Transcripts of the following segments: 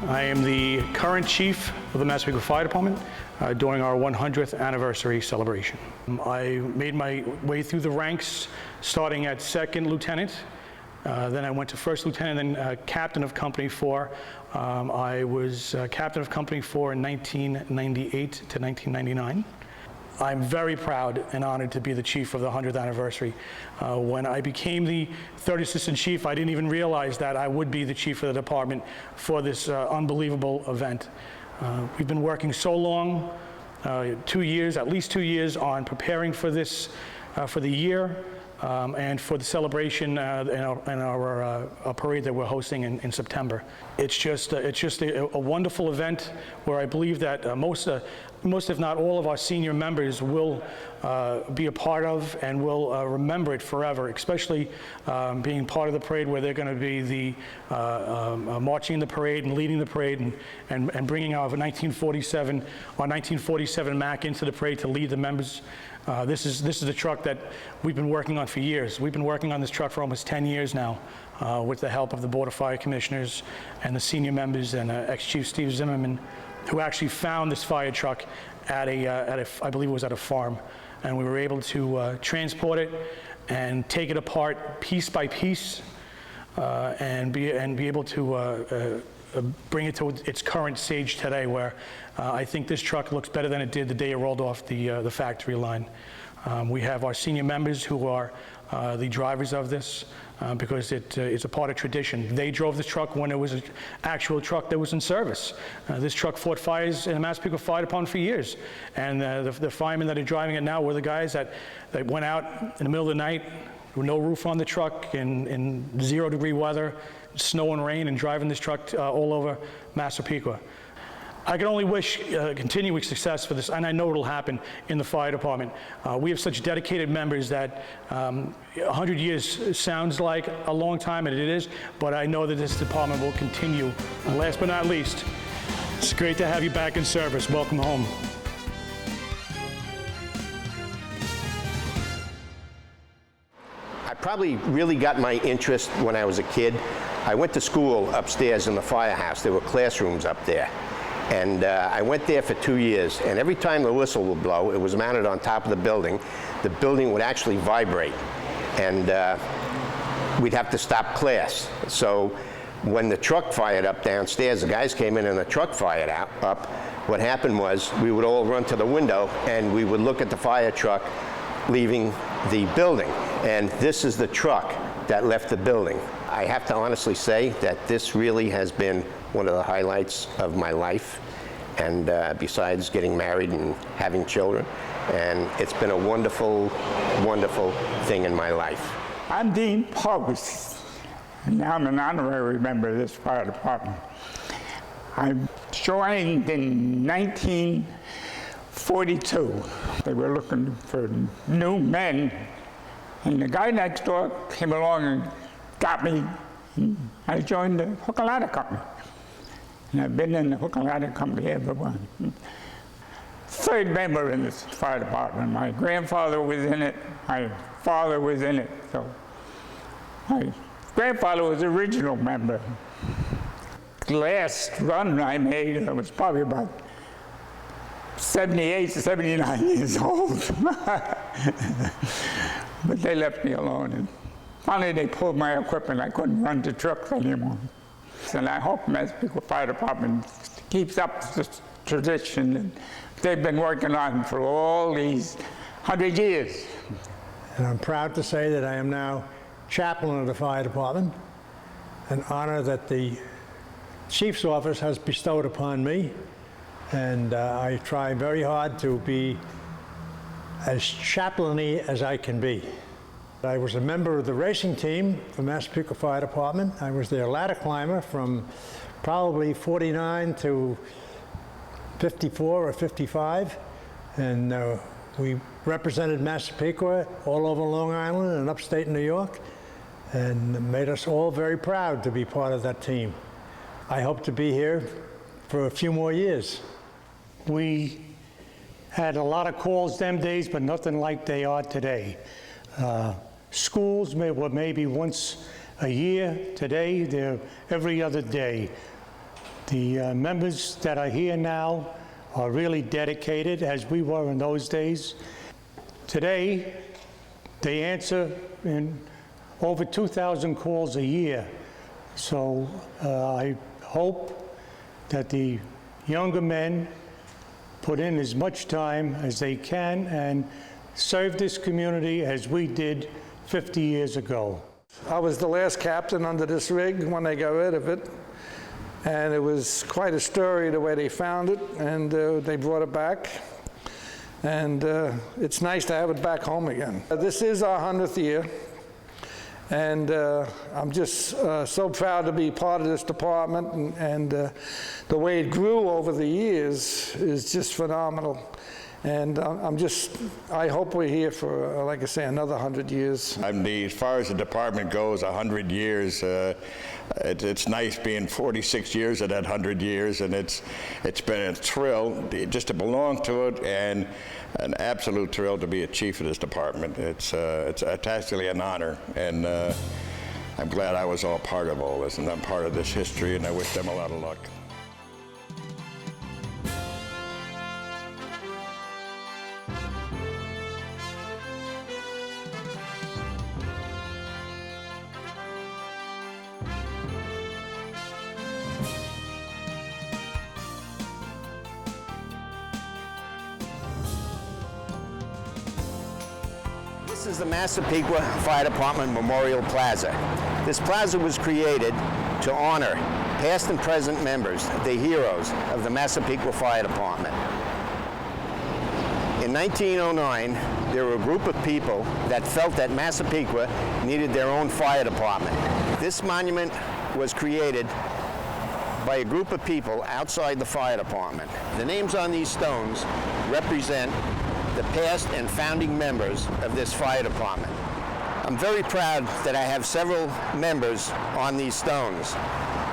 I am the current chief of the Massapequa Fire Department during our 100th anniversary celebration. I made my way through the ranks, starting at second lieutenant. Then I went to first lieutenant, then captain of Company 4. I was captain of Company 4 in 1998 to 1999. I'm very proud and honored to be the chief of the 100th anniversary. When I became the third assistant chief, I didn't even realize that I would be the chief of the department for this unbelievable event. We've been working so long, 2 years, at least 2 years, on preparing for this, for the year, and for the celebration and our parade that we're hosting in September. It's just a wonderful event where I believe that most if not all of our senior members will be a part of and will remember it forever, especially being part of the parade where they're going to be the marching in the parade and leading the parade and bringing our 1947 Mac into the parade to lead the members. This is a truck that we've been working on for years. We've been working on this truck for almost 10 years now with the help of the Board of Fire Commissioners and the senior members and ex-Chief Steve Zimmerman, who actually found this fire truck at I believe it was at a farm. And we were able to transport it and take it apart piece by piece and be able to bring it to its current stage today, where I think this truck looks better than it did the day it rolled off the factory line. We have our senior members who are the drivers of this because it's a part of tradition. They drove this truck when it was an actual truck that was in service. This truck fought fires in the Massapequa Fire Department for years, and the firemen that are driving it now were the guys that went out in the middle of the night with no roof on the truck in 0-degree weather, snow and rain, and driving this truck all over Massapequa. I can only wish continuing success for this, and I know it'll happen in the fire department. We have such dedicated members that 100 years sounds like a long time, and it is, but I know that this department will continue. And last but not least, it's great to have you back in service. Welcome home. I probably really got my interest when I was a kid. I went to school upstairs in the firehouse. There were classrooms up there. And I went there for 2 years, and every time the whistle would blow, it was mounted on top of the building would actually vibrate, and we'd have to stop class. So when the truck fired up downstairs, the guys came in and the truck fired up, what happened was we would all run to the window and we would look at the fire truck leaving the building. And this is the truck that left the building. I have to honestly say that this really has been one of the highlights of my life, and besides getting married and having children, and it's been a wonderful, wonderful thing in my life. I'm Dean Post, and I'm an honorary member of this fire department. I joined in 1942. They were looking for new men, and the guy next door came along and got me. I joined the hook and ladder company. And I've been in the hook and ladder company ever since. Third member in this fire department. My grandfather was in it, my father was in it. So my grandfather was the original member. The last run I made, I was probably about 78, 79 years old. But they left me alone. And finally they pulled my equipment. I couldn't run the trucks anymore. And I hope Massapequa Fire Department keeps up this tradition that they've been working on for all these 100 years. And I'm proud to say that I am now chaplain of the fire department, an honor that the chief's office has bestowed upon me. And I try very hard to be as chaplain-y as I can be. I was a member of the racing team for Massapequa Fire Department. I was their ladder climber from probably 49 to 54 or 55. And we represented Massapequa all over Long Island and upstate New York, and made us all very proud to be part of that team. I hope to be here for a few more years. We had a lot of calls them days, but nothing like they are today. Schools were maybe once a year. Today, they're every other day. The members that are here now are really dedicated, as we were in those days. Today, they answer in over 2,000 calls a year. So I hope that the younger men put in as much time as they can and serve this community as we did 50 years ago. I was the last captain under this rig when they got rid of it. And it was quite a story the way they found it, and they brought it back. And it's nice to have it back home again. This is our 100th year, and I'm just so proud to be part of this department, and the way it grew over the years is just phenomenal. And I hope we're here for, like I say, another 100 years. As far as the department goes, 100 years, it's nice being 46 years of that 100 years, and it's been a thrill just to belong to it, and an absolute thrill to be a chief of this department. It's actually an honor, and I'm glad I was all part of all this, and I'm part of this history, and I wish them a lot of luck. This is the Massapequa Fire Department Memorial Plaza. This plaza was created to honor past and present members, the heroes of the Massapequa Fire Department. In 1909, there were a group of people that felt that Massapequa needed their own fire department. This monument was created by a group of people outside the fire department. The names on these stones represent the past and founding members of this fire department. I'm very proud that I have several members on these stones.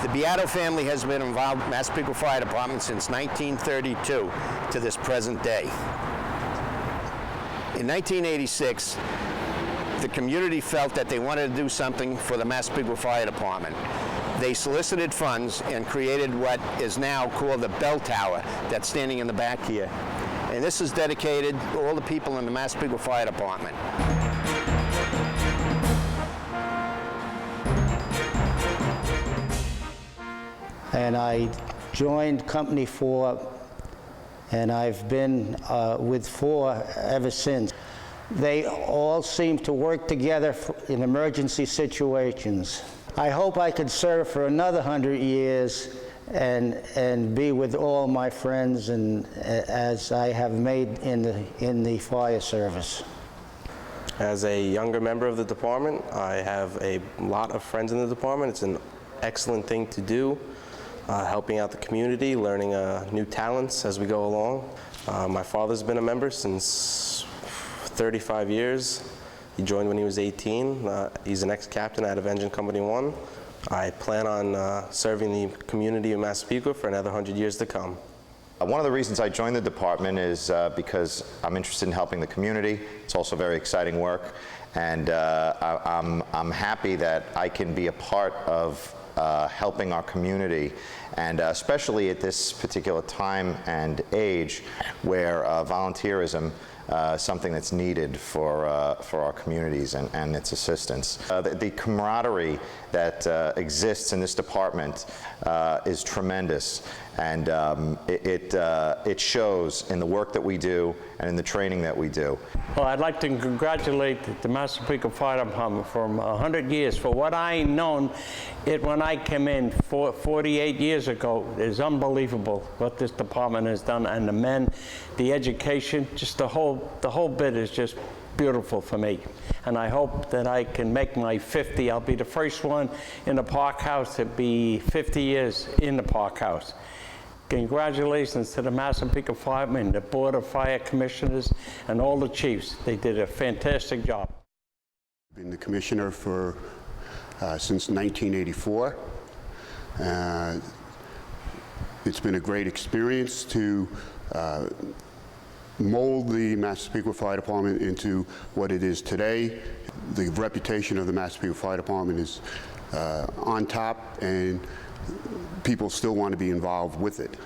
The Beato family has been involved with Massapequa Fire Department since 1932 to this present day. In 1986, the community felt that they wanted to do something for the Massapequa Fire Department. They solicited funds and created what is now called the bell tower that's standing in the back here. And this is dedicated to all the people in the Massapequa Fire Department. And I joined Company 4, and I've been with 4 ever since. They all seem to work together in emergency situations. I hope I could serve for another 100 years and be with all my friends, and as I have made in the fire service. As a younger member of the department, I have a lot of friends in the department. It's an excellent thing to do, helping out the community, learning new talents as we go along. My father's been a member since 35 years. He joined when he was 18. He's an ex-captain out of Engine Company 1. I plan on serving the community of Massapequa for another 100 years to come. One of the reasons I joined the department is because I'm interested in helping the community. It's also very exciting work, and I'm happy that I can be a part of helping our community, and especially at this particular time and age where volunteerism something that's needed for our communities and its assistance. The camaraderie that exists in this department is tremendous, and it shows in the work that we do and in the training that we do. Well, I'd like to congratulate the Massapequa Fire Department for 100 years. For what I known it when I came in 48 years ago, is unbelievable what this department has done, and the men, the education, just the whole bit is just beautiful for me. And I hope that I can make my 50. I'll be the first one in the Park House to be 50 years in the Park House. Congratulations to the Massapequa Firemen, the Board of Fire Commissioners, and all the chiefs. They did a fantastic job. I've been the commissioner for since 1984. It's been a great experience to mold the Massapequa Fire Department into what it is today. The reputation of the Massapequa Fire Department is on top, and people still want to be involved with it.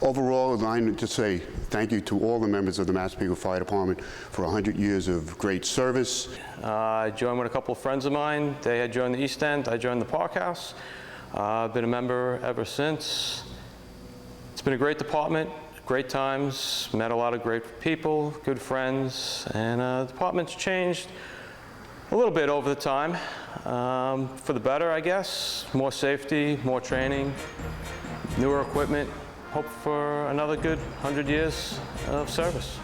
Overall, I would just say thank you to all the members of the Massapequa Fire Department for 100 years of great service. I joined with a couple of friends of mine. They had joined the East End. I joined the Park House. I've been a member ever since. It's been a great department, great times, met a lot of great people, good friends, and the department's changed a little bit over the time, for the better, I guess. More safety, more training, newer equipment. Hope for another good 100 years of service.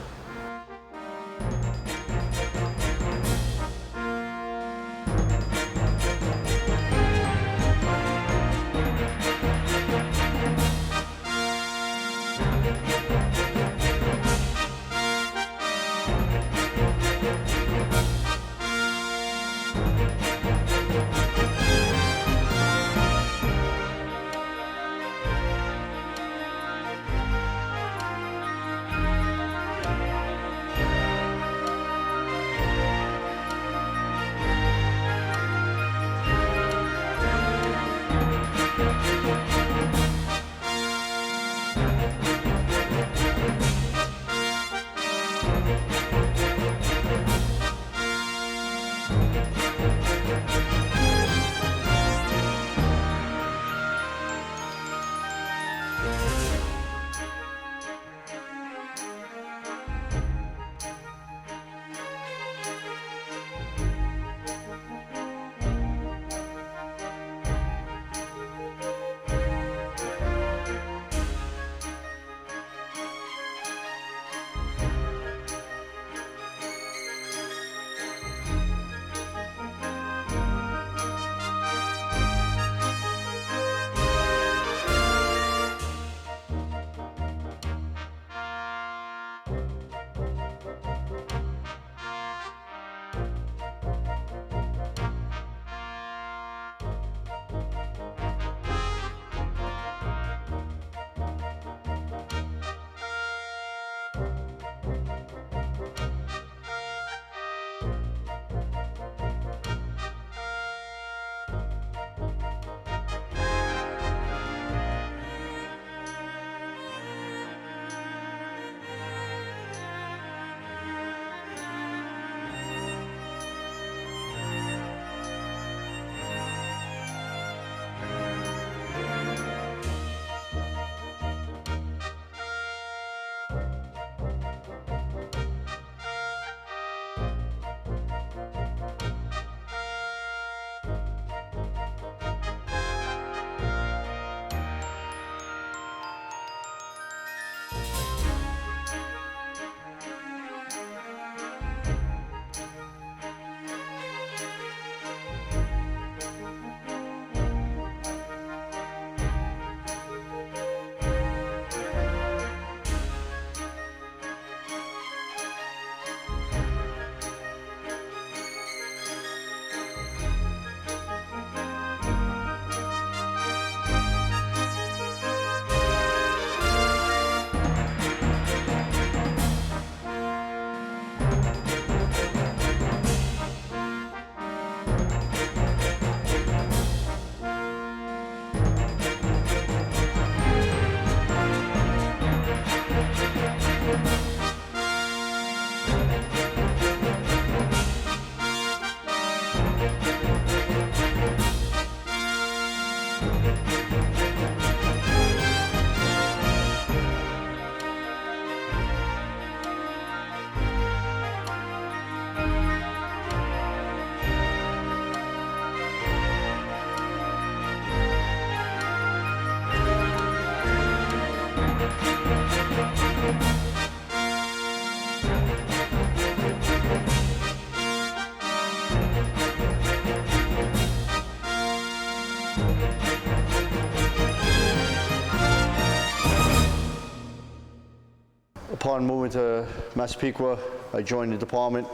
Upon moving to Massapequa, I joined the department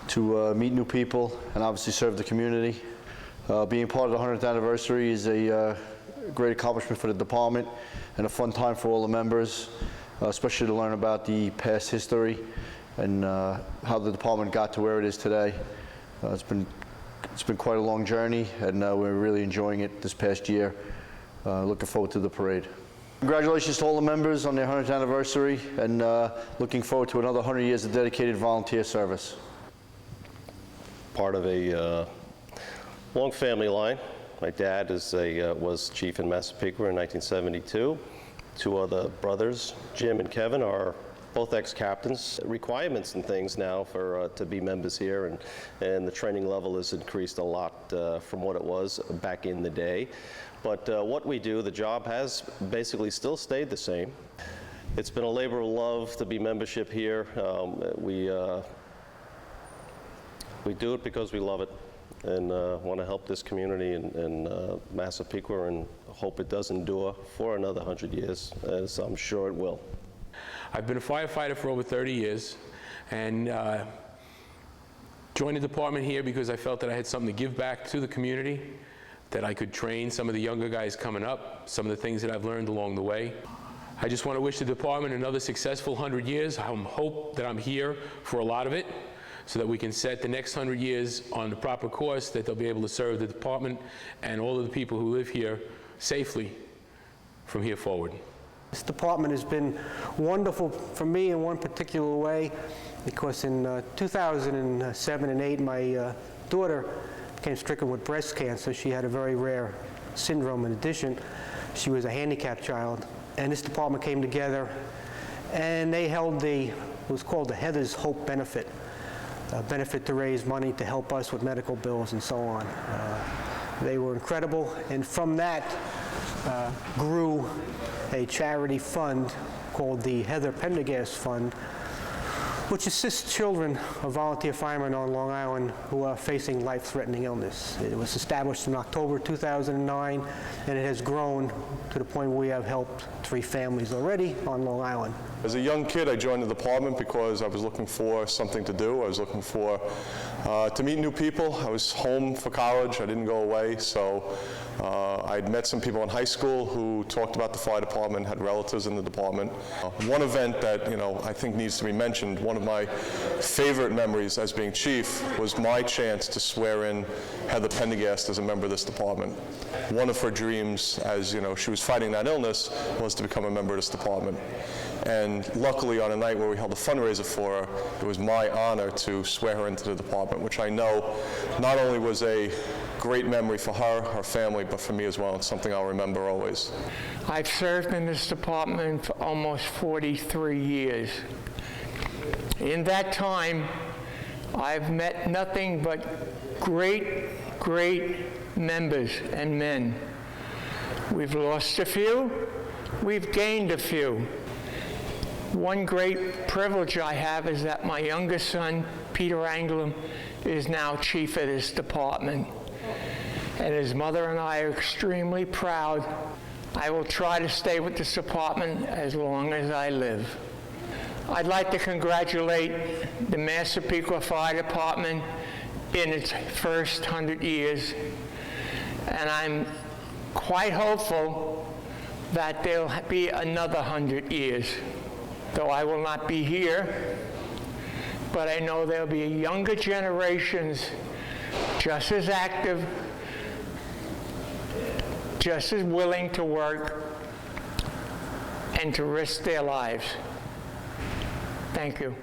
to meet new people and obviously serve the community. Being part of the 100th anniversary is a great accomplishment for the department and a fun time for all the members, especially to learn about the past history and how the department got to where it is today. It's been quite a long journey, and we're really enjoying it this past year. Looking forward to the parade. Congratulations to all the members on their 100th anniversary, and looking forward to another 100 years of dedicated volunteer service. Part of a long family line. My dad was chief in Massapequa in 1972. Two other brothers, Jim and Kevin, are both ex-captains. Requirements and things now to be members here, and the training level has increased a lot from what it was back in the day. But what we do, the job has basically still stayed the same. It's been a labor of love to be membership here. We do it because we love it and want to help this community and Massapequa, and hope it does endure for another 100 years, as I'm sure it will. I've been a firefighter for over 30 years, and joined the department here because I felt that I had something to give back to the community, that I could train some of the younger guys coming up, some of the things that I've learned along the way. I just want to wish the department another successful 100 years. I hope that I'm here for a lot of it, so that we can set the next 100 years on the proper course, that they'll be able to serve the department and all of the people who live here safely from here forward. This department has been wonderful for me in one particular way, because in 2007 and 8, my daughter became stricken with breast cancer. She had a very rare syndrome. In addition, she was a handicapped child. And this department came together, and they held it was called the Heather's Hope Benefit, a benefit to raise money to help us with medical bills and so on. They were incredible, and from that grew a charity fund called the Heather Pendergast Fund, which assists children of volunteer firemen on Long Island who are facing life-threatening illness. It was established in October 2009, and it has grown to the point where we have helped 3 families already on Long Island. As a young kid, I joined the department because I was looking for something to do. I was looking for to meet new people. I was home for college. I didn't go away, so I'd met some people in high school who talked about the fire department, had relatives in the department. One event that I think needs to be mentioned, one of my favorite memories as being chief, was my chance to swear in Heather Pendergast as a member of this department. One of her dreams, as she was fighting that illness, was to become a member of this department. And luckily, on a night where we held a fundraiser for her, it was my honor to swear her into the department, which I know not only was a great memory for her, her family, but for me as well. It's something I'll remember always. I've served in this department for almost 43 years. In that time, I've met nothing but great, great members and men. We've lost a few, we've gained a few. One great privilege I have is that my youngest son, Peter Anglin, is now chief of this department. And his mother and I are extremely proud. I will try to stay with this department as long as I live. I'd like to congratulate the Massapequa Fire Department in its first 100 years. And I'm quite hopeful that there'll be another 100 years. Though I will not be here, but I know there'll be younger generations just as active, just as willing to work and to risk their lives. Thank you.